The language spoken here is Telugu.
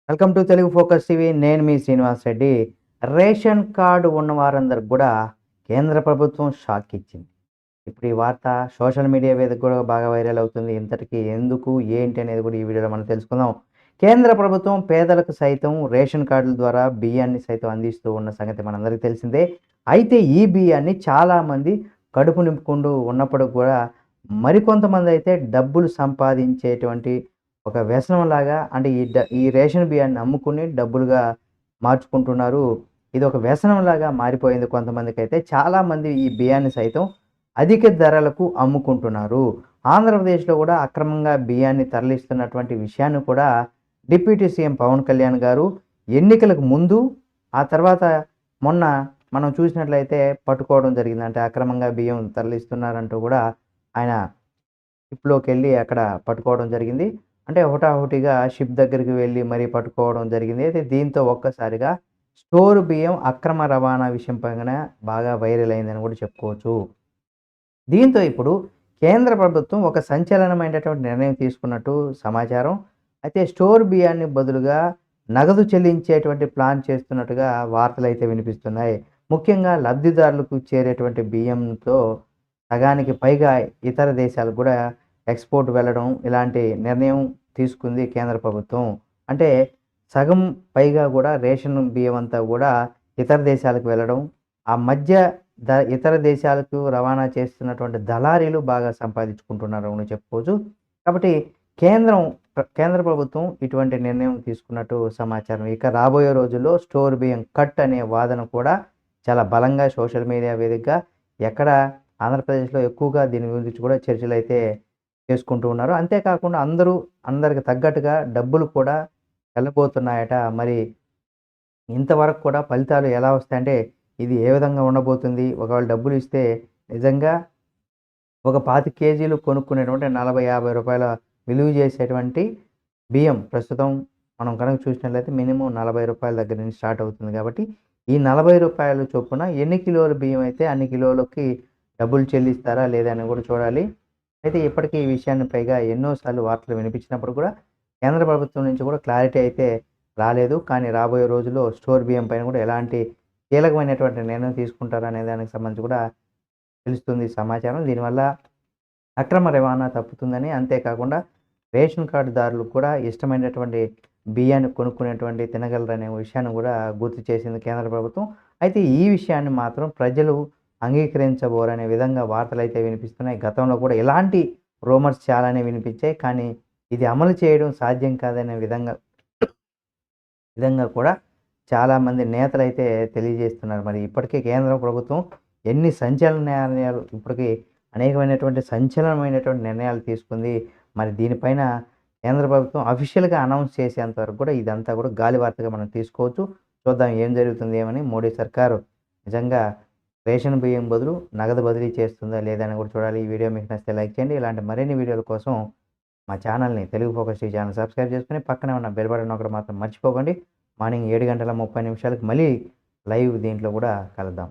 Welcome to Telugu focus TV. నేను మీ శ్రీనివాస్ రెడ్డి. రేషన్ కార్డు ఉన్న వారందరికి కూడా కేంద్ర ప్రభుత్వం షాక్ ఇచ్చింది. ఇప్పుడు ఈ వార్త సోషల్ మీడియా వేదిక కూడా బాగా వైరల్ అవుతుంది. ఇంతటికి ఎందుకు, ఏంటి అనేది కూడా ఈ వీడియోలో మనం తెలుసుకుందాం. కేంద్ర ప్రభుత్వం పేదలకు సైతం రేషన్ కార్డుల ద్వారా బియ్యాన్ని సైతం అందిస్తూ ఉన్న సంగతి మనందరికీ తెలిసిందే. అయితే ఈ బియ్యాన్ని చాలామంది కడుపు నింపుకుంటూ ఉన్నప్పుడు కూడా మరికొంతమంది అయితే డబ్బులు సంపాదించేటువంటి ఒక వ్యసనంలాగా అంటే ఈ రేషన్ బియ్యాన్ని అమ్ముకుని డబ్బులుగా మార్చుకుంటున్నారు. ఇది ఒక వ్యసనంలాగా మారిపోయింది కొంతమందికైతే. చాలామంది ఈ బియ్యాన్ని సైతం అధిక ధరలకు అమ్ముకుంటున్నారు. ఆంధ్రప్రదేశ్‌లో కూడా అక్రమంగా బియ్యాన్ని తరలిస్తున్నటువంటి విషయాన్ని కూడా డిప్యూటీ సీఎం పవన్ కళ్యాణ్ గారు ఎన్నికలకు ముందు, ఆ తర్వాత మొన్న మనం చూసినట్లయితే పట్టుకోవడం జరిగింది. అంటే అక్రమంగా బియ్యం తరలిస్తున్నారంటూ కూడా ఆయన షిప్‌లోకెళ్ళి అక్కడ పట్టుకోవడం జరిగింది. అంటే హుటాహుటిగా షిప్ దగ్గరికి వెళ్ళి మరీ పట్టుకోవడం జరిగింది. అయితే దీంతో ఒక్కసారిగా స్టోర్ బియ్యం అక్రమ రవాణా విషయం పైన బాగా వైరల్ అయిందని కూడా చెప్పుకోవచ్చు. దీంతో ఇప్పుడు కేంద్ర ప్రభుత్వం ఒక సంచలనమైనటువంటి నిర్ణయం తీసుకున్నట్టు సమాచారం. అయితే స్టోర్ బియ్యాన్ని బదులుగా నగదు చెల్లించేటువంటి ప్లాన్ చేస్తున్నట్టుగా వార్తలైతే వినిపిస్తున్నాయి. ముఖ్యంగా లబ్ధిదారులకు చేరేటువంటి బియ్యంతో సగానికి పైగా ఇతర దేశాలకు కూడా ఎక్స్‌పోర్ట్ వెళ్ళడం ఇలాంటి నిర్ణయం తీసుకుంది కేంద్ర ప్రభుత్వం. అంటే సగం పైగా కూడా రేషన్ బియ్యం అంతా కూడా ఇతర దేశాలకు వెళ్ళడం, ఆ మధ్య ఇతర దేశాలకు రవాణా చేస్తున్నటువంటి దళారీలు బాగా సంపాదించుకుంటున్నారు అని చెప్పుకోవచ్చు. కాబట్టి కేంద్రం కేంద్ర ప్రభుత్వం ఇటువంటి నిర్ణయం తీసుకున్నట్టు సమాచారం. ఇక రాబోయే రోజుల్లో స్టోర్ బియ్యం కట్ అనే వాదన కూడా చాలా బలంగా సోషల్ మీడియా వేదికగా ఎక్కడ ఆంధ్రప్రదేశ్‌లో ఎక్కువగా దీని గురించి కూడా చర్చలైతే చేసుకుంటూ ఉన్నారు. అంతేకాకుండా అందరికి తగ్గట్టుగా డబ్బులు కూడా వెళ్ళబోతున్నాయట. మరి ఇంతవరకు కూడా ఫలితాలు ఎలా వస్తాయంటే ఇది ఏ విధంగా ఉండబోతుంది? ఒకవేళ డబ్బులు ఇస్తే నిజంగా ఒక 25 కేజీలు కొనుక్కునేటువంటి రూ. 40, 50 విలువ చేసేటువంటి బియ్యం ప్రస్తుతం మనం కనుక చూసినట్లయితే మినిమమ్ రూ. 40 దగ్గర నుంచి స్టార్ట్ అవుతుంది కాబట్టి, ఈ రూ. 40 చొప్పున ఎన్ని కిలోల బియ్యం అయితే అన్ని కిలోలకి డబ్బులు చెల్లిస్తారా లేదా అని కూడా చూడాలి. అయితే ఇప్పటికీ ఈ విషయాన్ని పైగా ఎన్నో సార్లు వార్తలు వినిపించినప్పుడు కూడా కేంద్ర ప్రభుత్వం నుంచి కూడా క్లారిటీ అయితే రాలేదు. కానీ రాబోయే రోజుల్లో స్టోర్ బియ్యం పైన కూడా ఎలాంటి కీలకమైనటువంటి నిర్ణయం తీసుకుంటారా అనే దానికి సంబంధించి కూడా తెలుస్తుంది సమాచారం. దీనివల్ల అక్రమ రవాణా తప్పుతుందని, అంతేకాకుండా రేషన్ కార్డుదారులు కూడా ఇష్టమైనటువంటి బియ్యాన్ని కొనుక్కునేటువంటి తినగలరనే విషయాన్ని కూడా గుర్తు చేసింది కేంద్ర ప్రభుత్వం. అయితే ఈ విషయాన్ని మాత్రం ప్రజలు అంగీకరించబోరనే విధంగా వార్తలైతే వినిపిస్తున్నాయి. గతంలో కూడా ఇలాంటి రూమర్స్ చాలానే వినిపించాయి. కానీ ఇది అమలు చేయడం సాధ్యం కాదనే విధంగా కూడా చాలామంది నేతలైతే తెలియజేస్తున్నారు. మరి ఇప్పటికే కేంద్ర ప్రభుత్వం ఎన్ని సంచలన నిర్ణయాలు ఇప్పటికీ అనేకమైనటువంటి సంచలనమైనటువంటి నిర్ణయాలు తీసుకుంది. మరి దీనిపైన కేంద్ర ప్రభుత్వం అఫీషియల్‌గా అనౌన్స్ చేసేంత వరకు కూడా ఇదంతా కూడా గాలివార్తగా మనం తీసుకోవచ్చు. చూద్దాం ఏం జరుగుతుంది ఏమని. మోడీ సర్కారు నిజంగా రేషన్ బియ్యం బదులు నగదు బదిలీ చేస్తుందా లేదా అని కూడా చూడాలి. ఈ వీడియో మీకు నచ్చితే లైక్ చేయండి. ఇలాంటి మరిన్ని వీడియోల కోసం మా ఛానల్‌ని Telugu focus TV channel subscribe చేసుకొని పక్కనే ఉన్న బెల్ బటన్ నొక్కడం మాత్రం మర్చిపోకండి. మార్నింగ్ 7:30 మళ్ళీ లైవ్ దీంట్లో కూడా కలుద్దాం.